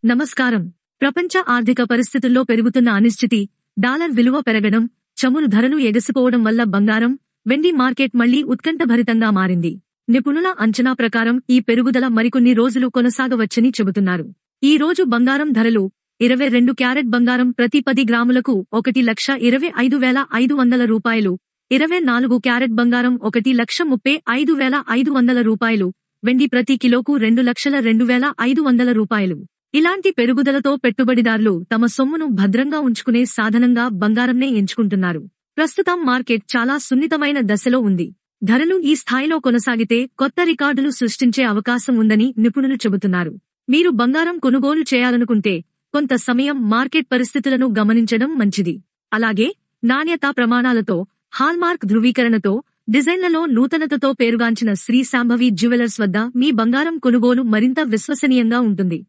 నమస్కారం. ప్రపంచ ఆర్థిక పరిస్థితుల్లో పెరుగుతున్న అనిశ్చితి, డాలర్ విలువ పెరగడం, చమురు ధరలు ఎగసిపోవడం వల్ల బంగారం, వెండి మార్కెట్ మళ్లీ ఉత్కంఠభరితంగా మారింది. నిపుణుల అంచనా ప్రకారం ఈ పెరుగుదల మరికొన్ని రోజులు కొనసాగవచ్చని చెబుతున్నారు. ఈ రోజు బంగారం ధరలు 22 క్యారెట్ బంగారం ప్రతి 10 గ్రాములకు 1,25,500 రూపాయలు, 24 క్యారెట్ బంగారం 1,35,500 రూపాయలు, వెండి ప్రతి కిలోకు 2,02,500 రూపాయలు. ఇలాంటి పెరుగుదలతో పెట్టుబడిదారులు తమ సొమ్మును భద్రంగా ఉంచుకునే సాధనంగా బంగారంనే ఎంచుకుంటున్నారు. ప్రస్తుతం మార్కెట్ చాలా సున్నితమైన దశలో ఉంది. ధరలు ఈ స్థాయిలో కొనసాగితే కొత్త రికార్డులు సృష్టించే అవకాశం ఉందని నిపుణులు చెబుతున్నారు. మీరు బంగారం కొనుగోలు చేయాలనుకుంటే కొంత సమయం మార్కెట్ పరిస్థితులను గమనించడం మంచిది. అలాగే నాణ్యతా ప్రమాణాలతో, హాల్మార్క్ ధృవీకరణతో, డిజైన్లలో నూతనతతో పేరుగాంచిన శ్రీ శాంభవి జ్యువెలర్స్ వద్ద మీ బంగారం కొనుగోలు మరింత విశ్వసనీయంగా ఉంటుంది.